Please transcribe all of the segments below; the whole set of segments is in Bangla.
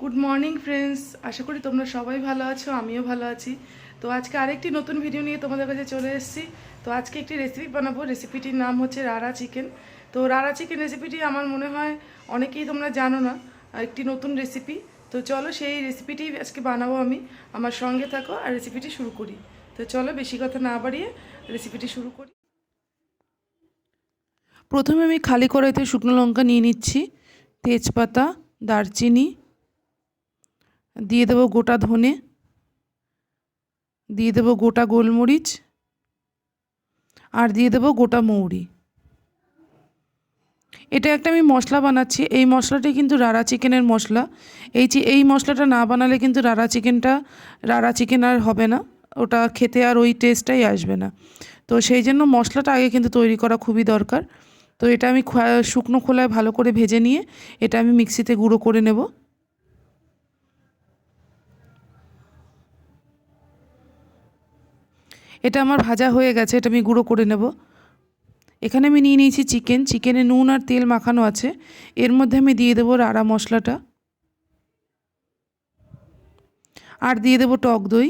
গুড মর্নিং ফ্রেন্ডস, আশা করি তোমরা সবাই ভালো আছো, আমিও ভালো আছি। তো আজকে আরেকটি নতুন ভিডিও নিয়ে তোমাদের কাছে চলে এসেছি। তো আজকে একটি রেসিপি বানাবো, রেসিপিটির নাম হচ্ছে রারা চিকেন। তো রারা চিকেন রেসিপিটি আমার মনে হয় অনেকেই তোমরা জানো না, একটি নতুন রেসিপি। তো চলো সেই রেসিপিটি আজকে বানাবো আমি, আমার সঙ্গে থাকো আর রেসিপিটি শুরু করি। তো চলো বেশি কথা না বাড়িয়ে রেসিপিটি শুরু করি। প্রথমে আমি খালি কড়াইতে শুকনো লঙ্কা নিয়ে নিচ্ছি, তেজপাতা, দারচিনি, দিয়ে দেবো গোটা ধনে, দিয়ে দেবো গোটা গোলমরিচ, আর দিয়ে দেবো গোটা মৌরি। এটা একটা আমি মশলা বানাচ্ছি, এই মশলাটাই কিন্তু রারা চিকেনের মশলা। এই মশলাটা না বানালে কিন্তু রারা চিকেন আর হবে না, ওটা খেতে আর ওই টেস্টটাই আসবে না। তো সেই জন্য মশলাটা আগে কিন্তু তৈরি করা খুবই দরকার। তো এটা আমি শুকনো খোলায় ভালো করে ভেজে নিয়ে এটা আমি মিক্সিতে গুঁড়ো করে নেব। এটা আমার ভাজা হয়ে গেছে, এটা আমি গুঁড়ো করে নেব। এখানে আমি নিয়ে নিয়েছি চিকেনে নুন আর তেল মাখানো আছে। এর মধ্যে আমি দিয়ে দেবো রাড়া মশলাটা, আর দিয়ে দেবো টক দই,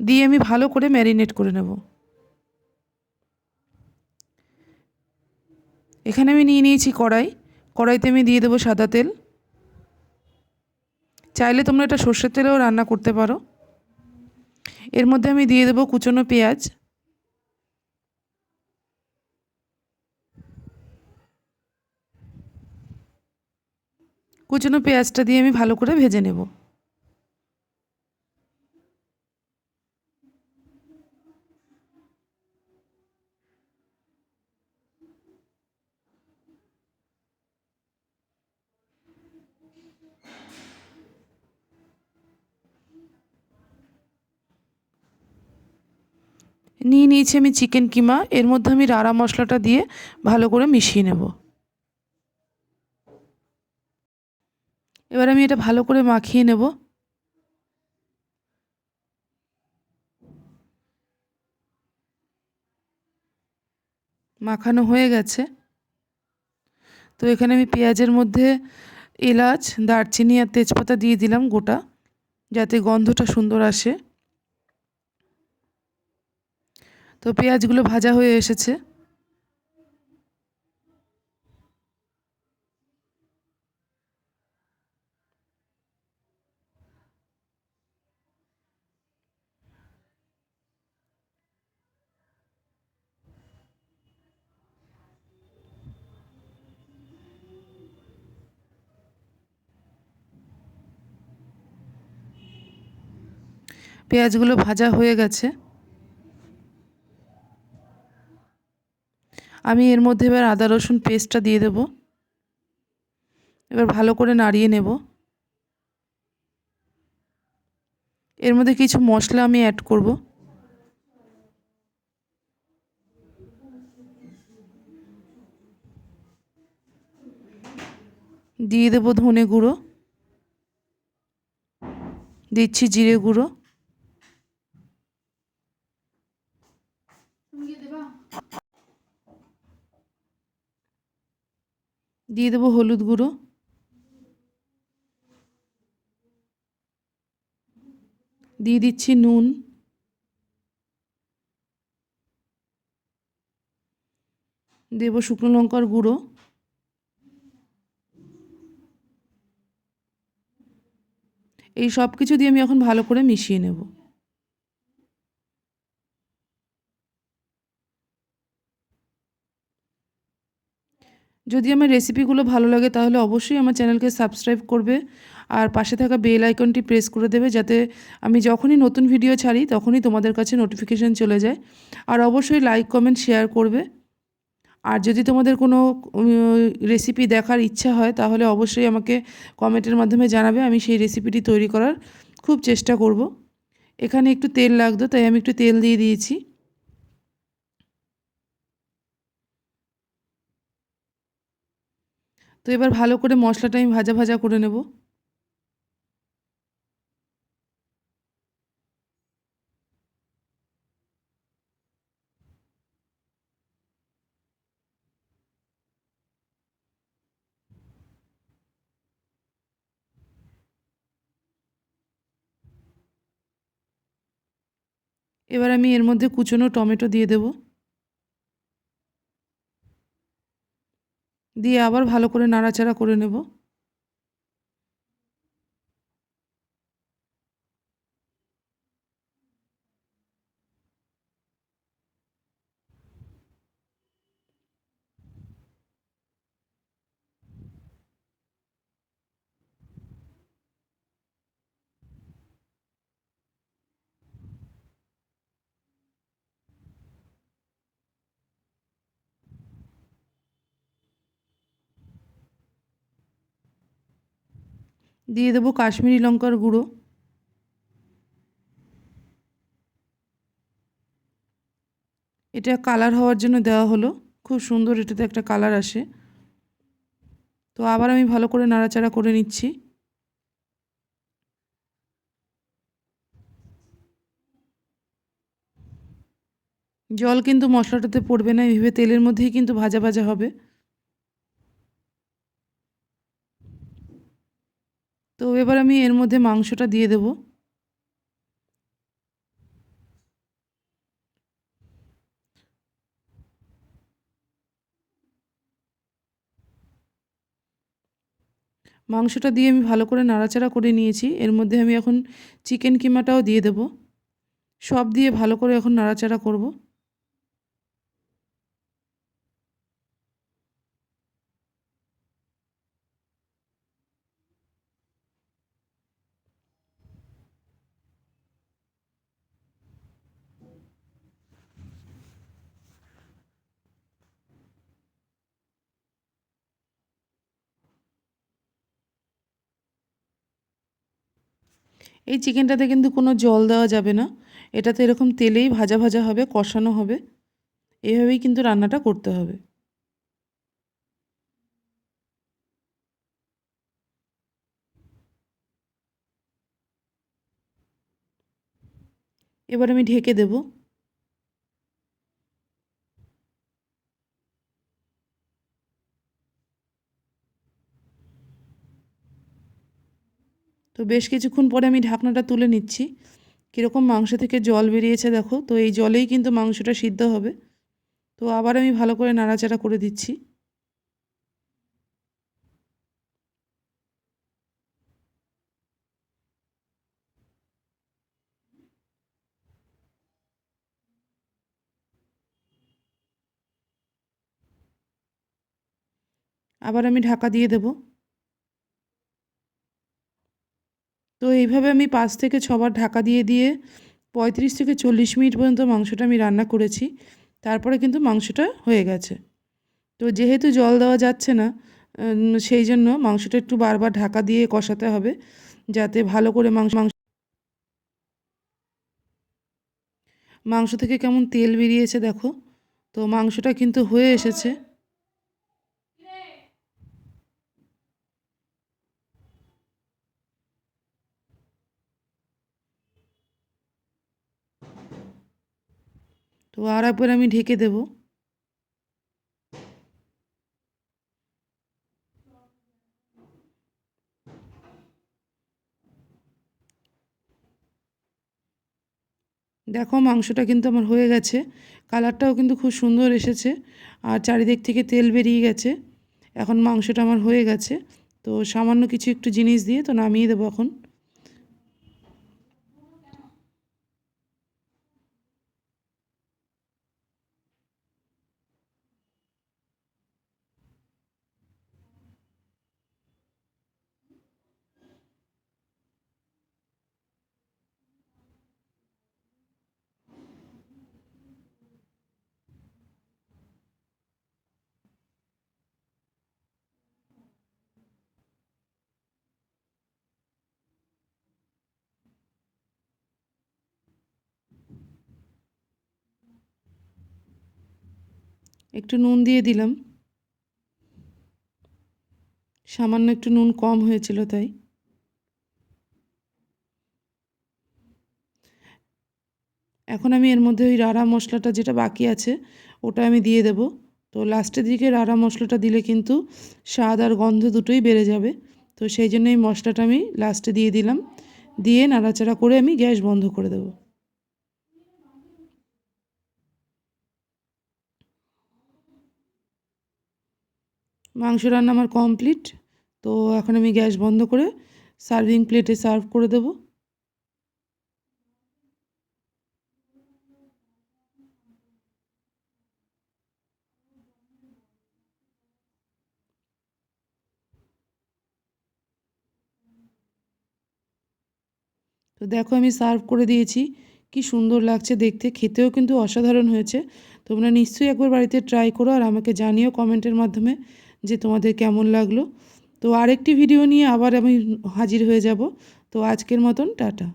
দিয়ে আমি ভালো করে ম্যারিনেট করে নেব। এখানে আমি নিয়ে নিয়েছি কড়াইতে আমি দিয়ে দেবো সাদা তেল। চাইলে তোমরা এটা সর্ষের তেলেও রান্না করতে পারো। এর মধ্যে আমি দিয়ে দেবো কুচনো পেঁয়াজ, কুচনো পেঁয়াজটা দিয়ে আমি ভালো করে ভেজে নেব। নিয়ে নিয়েছি আমি চিকেন কিমা, এর মধ্যে আমি রাড়া মশলাটা দিয়ে ভালো করে মিশিয়ে নেব। এবার আমি এটা ভালো করে মাখিয়ে নেব। মাখানো হয়ে গেছে। তো এখানে আমি পেঁয়াজের মধ্যে এলাচ, দারচিনি আর তেজপাতা দিয়ে দিলাম গোটা, যাতে গন্ধটা সুন্দর আসে। তো পেঁয়াজগুলো ভাজা হয়ে এসেছে। পেঁয়াজগুলো ভাজা হয়ে গেছে। আমি এর মধ্যে এবার আদা রসুন পেস্টটা দিয়ে দেব। এবার ভালো করে নাড়িয়ে নেব। এর মধ্যে কিছু মশলা আমি অ্যাড করব। দিয়ে দেব ধনে গুঁড়ো, দিচ্ছি জিরে গুঁড়ো, দিয়ে দেব হলুদ গুঁড়ো, দিয়ে দিচ্ছি নুন, দেব শুকনো লঙ্কার গুঁড়ো। এই সব কিছু দিয়ে আমি এখন ভালো করে মিশিয়ে নেব। যদি আমার রেসিপিগুলো ভালো লাগে তাহলে অবশ্যই আমার চ্যানেলকে সাবস্ক্রাইব করবে, আর পাশে থাকা বেল আইকনটি প্রেস করে দেবে, যাতে আমি যখনই নতুন ভিডিও ছাড়ি তখনই তোমাদের কাছে নোটিফিকেশান চলে যায়। আর অবশ্যই লাইক কমেন্ট শেয়ার করবে। আর যদি তোমাদের কোনো রেসিপি দেখার ইচ্ছা হয় তাহলে অবশ্যই আমাকে কমেন্টের মাধ্যমে জানাবে, আমি সেই রেসিপিটি তৈরি করার খুব চেষ্টা করব। এখানে একটু তেল লাগতো তাই আমি একটু তেল দিয়ে দিয়েছি। তো এবার ভালো করে মশলাটা আমি ভাজা ভাজা করে নেব। এবার আমি এর মধ্যে কুচনো টমেটো দিয়ে দেব, দিয়ে আবার ভালো করে নাড়াচাড়া করে নেব। দিয়ে দেব কাশ্মীরি লঙ্কার গুঁড়ো, এটা কালার হওয়ার জন্য দেওয়া হলো, খুব সুন্দর এটাতে একটা কালার আসে। তো আবার আমি ভালো করে নাড়াচাড়া করে নিচ্ছি। জল কিন্তু মশলাটাতে পড়বে না, এইভাবে তেলের মধ্যেই কিন্তু ভাজা ভাজা হবে। তো এবার আমি এর মধ্যে মাংসটা দিয়ে দেব। মাংসটা দিয়ে আমি ভালো করে নাড়াচাড়া করে নিয়েছি। এর মধ্যে আমি এখন চিকেন কিমাটাও দিয়ে দেব। সব দিয়ে ভালো করে এখন নাড়াচাড়া করব। এই চিকেনটাতে কিন্তু কোনো জল দেওয়া যাবে না, এটাতে এরকম তেলেই ভাজা ভাজা হবে, কষানো হবে। এভাবেই কিন্তু রান্নাটা করতে হবে। এবার আমি ঢেকে দেব। তো বেশ কিছুক্ষণ পরে আমি ঢাকনাটা তুলে নিচ্ছি। কীরকম মাংস থেকে জল বেরিয়েছে দেখো, তো এই জলেই কিন্তু মাংসটা সিদ্ধ হবে। তো আবার আমি ভালো করে নাড়াচাড়া করে দিচ্ছি। আবার আমি ঢাকা দিয়ে দেব। তো এইভাবে আমি 5 থেকে 6 বার ঢাকা দিয়ে দিয়ে 35 থেকে 40 মিনিট পর্যন্ত মাংসটা আমি রান্না করেছি। তারপরে কিন্তু মাংসটা হয়ে গেছে। তো যেহেতু জল দেওয়া যাচ্ছে না, সেই জন্য মাংসটা একটু বারবার ঢাকা দিয়ে কষাতে হবে, যাতে ভালো করে মাংস মাংস থেকে কেমন তেল বেরিয়েছে দেখো। তো মাংসটা কিন্তু হয়ে এসেছে। তো আর একবার আমি ঢেকে দেব। দেখো মাংসটা কিন্তু আমার হয়ে গেছে, কালারটাও কিন্তু খুব সুন্দর এসেছে, আর চারিদিক থেকে তেল বেরিয়ে গেছে। এখন মাংসটা আমার হয়ে গেছে। তো সামান্য কিছু একটু জিনিস দিয়ে তো নামিয়ে দেবো এখন। একটু নুন দিয়ে দিলাম, সামান্য একটু নুন কম হয়েছিল তাই। এখন আমি এর মধ্যে ওই রাড়া মশলাটা যেটা বাকি আছে ওটা আমি দিয়ে দেব। তো লাস্টের দিকে রাড়া মশলাটা দিলে কিন্তু স্বাদ আর গন্ধ দুটোই বেড়ে যাবে। তো সেই জন্য এই মশলাটা আমি লাস্টে দিয়ে দিলাম, দিয়ে নাড়াচাড়া করে আমি গ্যাস বন্ধ করে দেব। মাংস রান্না আমার কমপ্লিট। তো এখন আমি গ্যাস বন্ধ করে সার্ভিং প্লেটে সার্ভ করে দেব। তো দেখো আমি সার্ভ করে দিয়েছি। কি সুন্দর লাগছে দেখতে, খেতেও কিন্তু অসাধারণ হয়েছে। তোমরা নিশ্চয়ই একবার বাড়িতে ট্রাই করো আর আমাকে জানিও কমেন্টের মাধ্যমে যে তোমাদের কেমন লাগলো। তো আরেকটি ভিডিও নিয়ে আবার আমি হাজির হয়ে যাব। তো আজকের মতন টাটা।